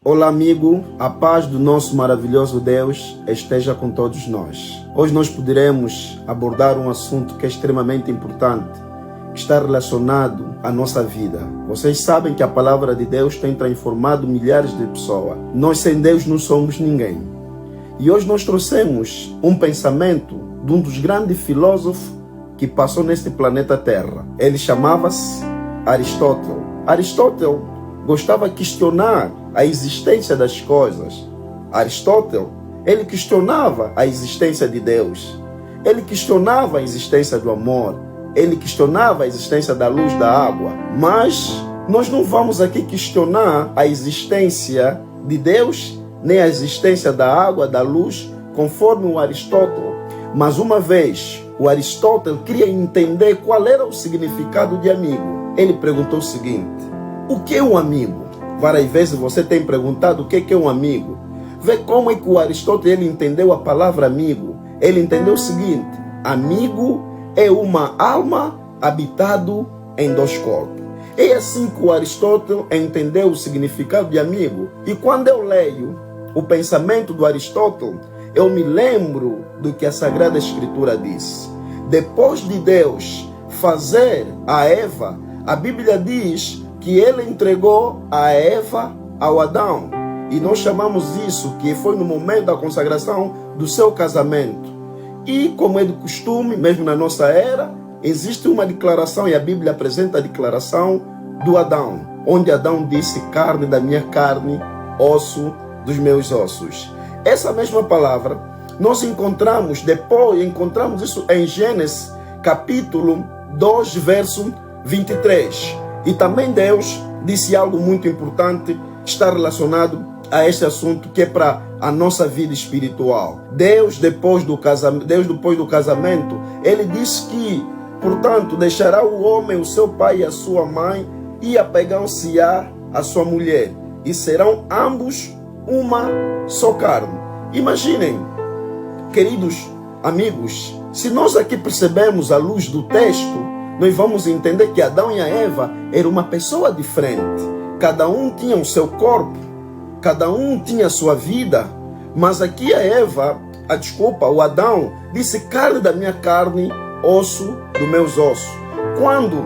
Olá amigo, a paz do nosso maravilhoso Deus esteja com todos nós. Hoje nós poderemos abordar um assunto que é extremamente importante, que está relacionado à nossa vida. Vocês sabem que a palavra de Deus tem transformado milhares de pessoas. Nós sem Deus não somos ninguém. E hoje nós trouxemos um pensamento de um dos grandes filósofos que passou neste planeta Terra. Ele chamava-se Aristóteles. Aristóteles gostava de questionar a existência das coisas. Aristóteles, ele questionava a existência de Deus. Ele questionava a existência do amor. Ele questionava a existência da luz, da água. Mas nós não vamos aqui questionar a existência de Deus, nem a existência da água, da luz, conforme o Aristóteles. Mas uma vez, o Aristóteles queria entender qual era o significado de amigo. Ele perguntou o seguinte: o que é um amigo? Várias vezes você tem perguntado o que é um amigo. Vê como é que o Aristóteles ele entendeu a palavra amigo. Ele entendeu o seguinte: amigo é uma alma habitado em dois corpos. É assim que o Aristóteles entendeu o significado de amigo. E quando eu leio o pensamento do Aristóteles, eu me lembro do que a Sagrada Escritura diz. Depois de Deus fazer a Eva, a Bíblia diz que ele entregou a Eva ao Adão. E nós chamamos isso que foi no momento da consagração do seu casamento. E como é de costume, mesmo na nossa era, existe uma declaração, e a Bíblia apresenta a declaração do Adão, onde Adão disse: carne da minha carne, osso dos meus ossos. Essa mesma palavra nós encontramos isso em Gênesis capítulo 2, verso 23. E também Deus disse algo muito importante, está relacionado a este assunto, que é para a nossa vida espiritual. Deus depois do casamento, ele diz que, portanto, deixará o homem, o seu pai e a sua mãe, e apegar-se-á a sua mulher, e serão ambos uma só carne. Imaginem, queridos amigos, se nós aqui percebemos à luz do texto, nós vamos entender que Adão e a Eva eram uma pessoa diferente. Cada um tinha o seu corpo, cada um tinha a sua vida, mas aqui o Adão disse: carne da minha carne, osso dos meus ossos. Quando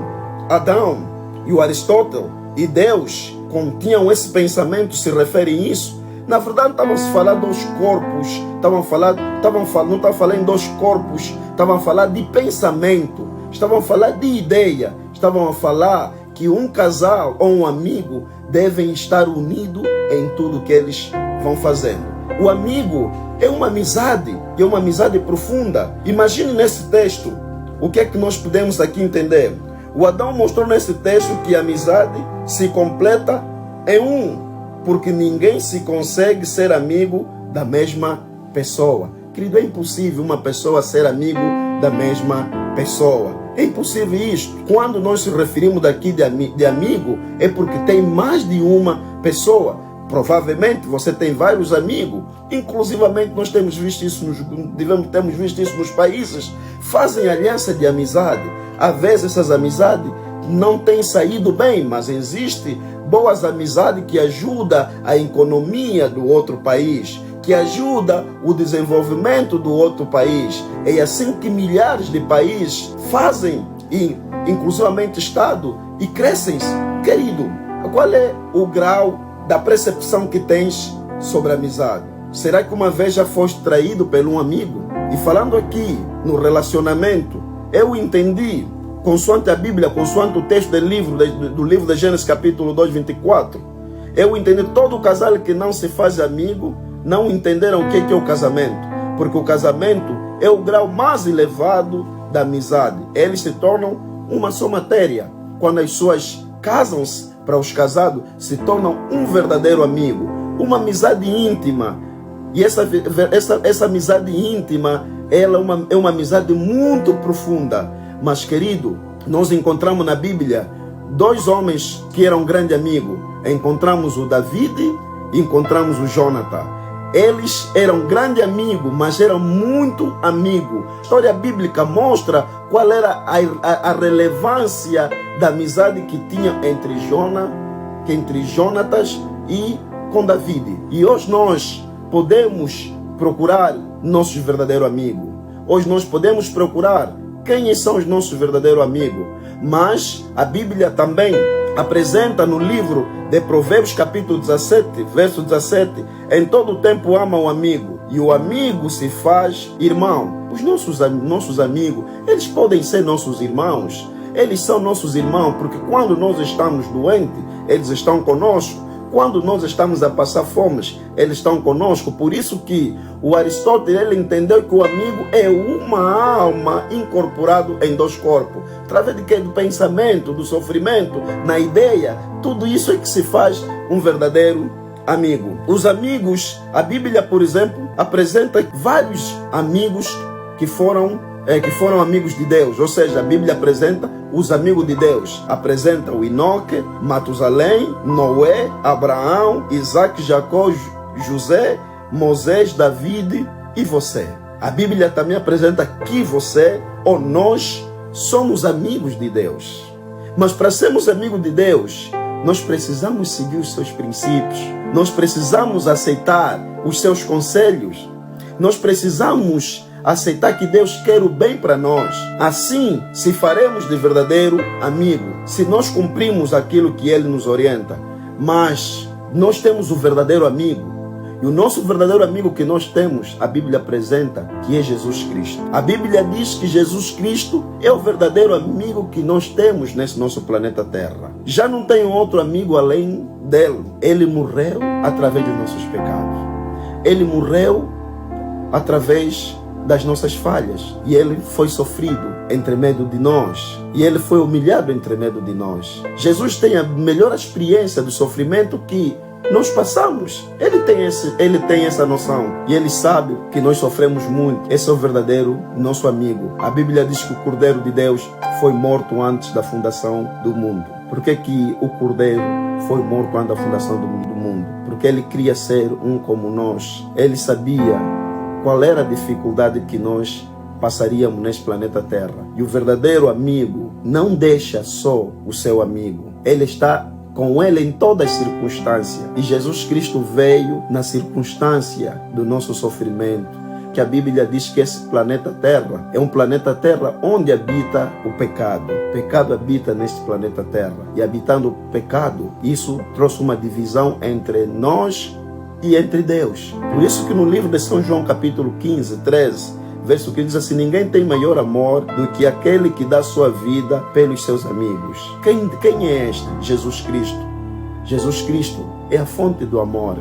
Adão e o Aristóteles e Deus tinham esse pensamento, se referem a isso, na verdade estavam a falar dos corpos, não estavam falando dos corpos, estavam a falar de pensamento, estavam a falar de ideia, estavam a falar que um casal ou um amigo devem estar unidos em tudo que eles vão fazendo. O amigo é uma amizade, e é uma amizade profunda. Imagine nesse texto, o que é que nós podemos aqui entender? O Adão mostrou nesse texto que a amizade se completa em um, porque ninguém se consegue ser amigo da mesma pessoa. Querido, é impossível uma pessoa ser amigo da mesma pessoa. É impossível isto. Quando nós se referimos daqui de amigo, é porque tem mais de uma pessoa. Provavelmente você tem vários amigos. Inclusivamente nós temos visto isso nos países. Fazem aliança de amizade. Às vezes essas amizades não têm saído bem, mas existe boas amizades que ajudam a economia do outro país, que ajuda o desenvolvimento do outro país. É assim que milhares de países fazem, e inclusivamente Estado, e crescem. Querido, qual é o grau da percepção que tens sobre a amizade? Será que uma vez já foste traído por um amigo? E falando aqui no relacionamento, eu entendi, consoante a Bíblia, consoante o texto do livro de Gênesis capítulo 2, 24, eu entendi todo casal que não se faz amigo não entenderam o que é o casamento, porque o casamento é o grau mais elevado da amizade. Eles se tornam uma só matéria. Quando as pessoas casam-se, para os casados, se tornam um verdadeiro amigo, uma amizade íntima. E essa amizade íntima, ela é uma amizade muito profunda. Mas, querido, nós encontramos na Bíblia dois homens que eram grandes amigos. Encontramos o David e encontramos o Jonathan. Eles eram grandes amigos, mas eram muito amigos. A história bíblica mostra qual era a relevância da amizade que tinha entre Jonatas e com David. E hoje nós podemos procurar nossos verdadeiros amigos. Hoje nós podemos procurar quem são os nossos verdadeiros amigos. Mas a Bíblia também apresenta no livro de Provérbios capítulo 17, verso 17, em todo tempo ama o amigo, e o amigo se faz irmão. Os nossos amigos, eles podem ser nossos irmãos. Eles são nossos irmãos, porque quando nós estamos doentes, eles estão conosco. Quando nós estamos a passar fome, eles estão conosco. Por isso que o Aristóteles ele entendeu que o amigo é uma alma incorporada em dois corpos. Através de quê? Do pensamento, do sofrimento, na ideia. Tudo isso é que se faz um verdadeiro amigo. Os amigos, a Bíblia, por exemplo, apresenta vários amigos que foram amigos de Deus. Ou seja, a Bíblia apresenta os amigos de Deus. Apresenta o Enoque, Matusalém, Noé, Abraão, Isaac, Jacó, José, Moisés, David e você. A Bíblia também apresenta que você ou nós somos amigos de Deus. Mas para sermos amigos de Deus, nós precisamos seguir os seus princípios. Nós precisamos aceitar os seus conselhos. Nós precisamos aceitar que Deus quer o bem para nós. Assim, se faremos de verdadeiro amigo, se nós cumprimos aquilo que Ele nos orienta. Mas nós temos o verdadeiro amigo. E o nosso verdadeiro amigo que nós temos, a Bíblia apresenta que é Jesus Cristo. A Bíblia diz que Jesus Cristo é o verdadeiro amigo que nós temos nesse nosso planeta Terra. Já não tem outro amigo além dele. Ele morreu através dos nossos pecados. Ele morreu através das nossas falhas. E Ele foi sofrido entre medo de nós. E Ele foi humilhado entre medo de nós. Jesus tem a melhor experiência do sofrimento que nós passamos. Ele tem essa noção. E Ele sabe que nós sofremos muito. Esse é o verdadeiro nosso amigo. A Bíblia diz que o Cordeiro de Deus foi morto antes da fundação do mundo. Por que que o Cordeiro foi morto antes da fundação do mundo? Porque Ele queria ser um como nós. Ele sabia qual era a dificuldade que nós passaríamos neste planeta Terra. E o verdadeiro amigo não deixa só o seu amigo. Ele está com ele em todas as circunstâncias. E Jesus Cristo veio na circunstância do nosso sofrimento. Que a Bíblia diz que esse planeta Terra é um planeta Terra onde habita o pecado. O pecado habita neste planeta Terra. E habitando o pecado, isso trouxe uma divisão entre nós e entre Deus. Por isso que no livro de São João, capítulo 15, 13, verso que diz assim: ninguém tem maior amor do que aquele que dá sua vida pelos seus amigos. Quem é este? Jesus Cristo. Jesus Cristo é a fonte do amor.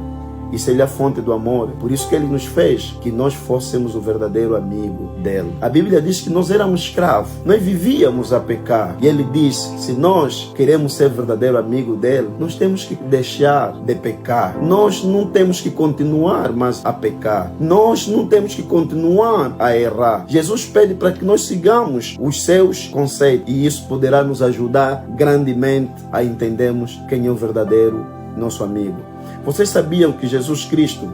E se Ele é a fonte do amor, por isso que Ele nos fez que nós fôssemos o verdadeiro amigo dele. A Bíblia diz que nós éramos escravos, nós vivíamos a pecar. E Ele diz, se nós queremos ser verdadeiro amigo dele, nós temos que deixar de pecar. Nós não temos que continuar mais a pecar. Nós não temos que continuar a errar. Jesus pede para que nós sigamos os seus conceitos. E isso poderá nos ajudar grandemente a entendermos quem é o verdadeiro nosso amigo. Vocês sabiam que Jesus Cristo,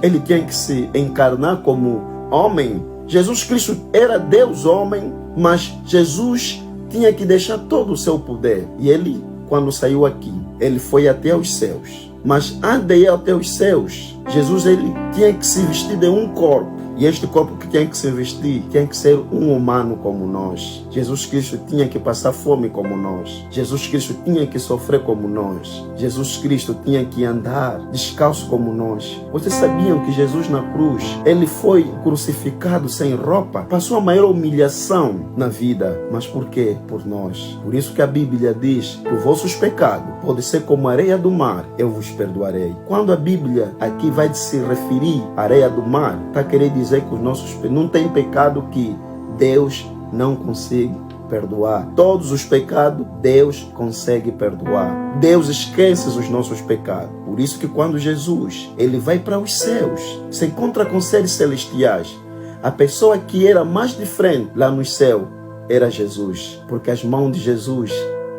Ele tinha que se encarnar como homem? Jesus Cristo era Deus homem, mas Jesus tinha que deixar todo o seu poder. E Ele, quando saiu aqui, Ele foi até os céus. Mas antes de ir até os céus, Jesus ele tinha que se vestir de um corpo. E este corpo que tinha que se vestir, tinha que ser um humano como nós. Jesus Cristo tinha que passar fome como nós. Jesus Cristo tinha que sofrer como nós. Jesus Cristo tinha que andar descalço como nós. Vocês sabiam que Jesus na cruz, Ele foi crucificado sem roupa? Passou a maior humilhação na vida. Mas por quê? Por nós. Por isso que a Bíblia diz que os vossos pecados podem ser como a areia do mar, eu vos perdoarei. Quando a Bíblia aqui vai se referir à areia do mar, está querendo dizer que os nossos não tem pecado que Deus não consegue perdoar. Todos os pecados Deus consegue perdoar. Deus esquece os nossos pecados. Por isso que quando Jesus ele vai para os céus, se encontra com seres celestiais, a pessoa que era mais diferente lá no céu era Jesus, porque as mãos de Jesus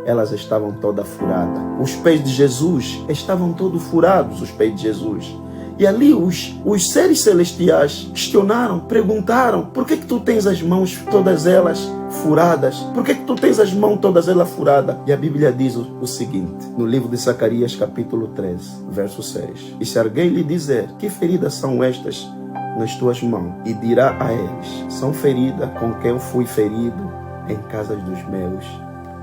elas estavam todas furadas. Os pés de Jesus estavam todos furados, os pés de Jesus. E ali os seres celestiais questionaram, perguntaram: por que tu tens as mãos todas elas furadas? Por que tu tens as mãos todas elas furadas? E a Bíblia diz o seguinte, no livro de Zacarias, capítulo 13, verso 6. E se alguém lhe dizer, que feridas são estas nas tuas mãos? E dirá a eles, são feridas com quem eu fui ferido em casas dos meus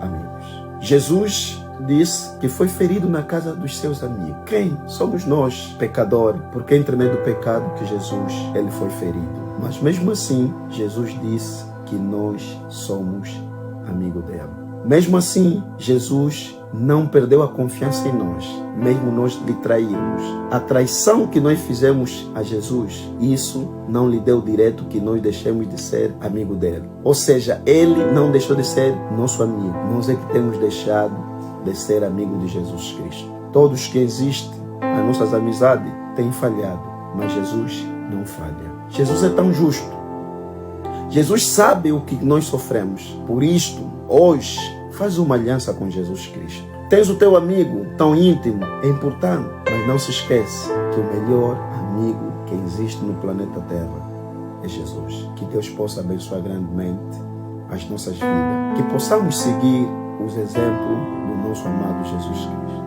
amigos. Jesus disse que foi ferido na casa dos seus amigos. Quem? Somos nós, pecadores, porque é entre meio do pecado que Jesus ele foi ferido. Mas mesmo assim, Jesus disse que nós somos amigos dele. Mesmo assim, Jesus não perdeu a confiança em nós, mesmo nós lhe traímos. A traição que nós fizemos a Jesus, isso não lhe deu direito que nós deixemos de ser amigo dele. Ou seja, ele não deixou de ser nosso amigo. Nós é que temos deixado de ser amigo de Jesus Cristo. Todos que existem, as nossas amizades têm falhado, mas Jesus não falha. Jesus é tão justo. Jesus sabe o que nós sofremos. Por isto, hoje, faz uma aliança com Jesus Cristo. Tens o teu amigo tão íntimo, é importante, mas não se esquece que o melhor amigo que existe no planeta Terra é Jesus. Que Deus possa abençoar grandemente as nossas vidas. Que possamos seguir os exemplos do nosso amado Jesus Cristo.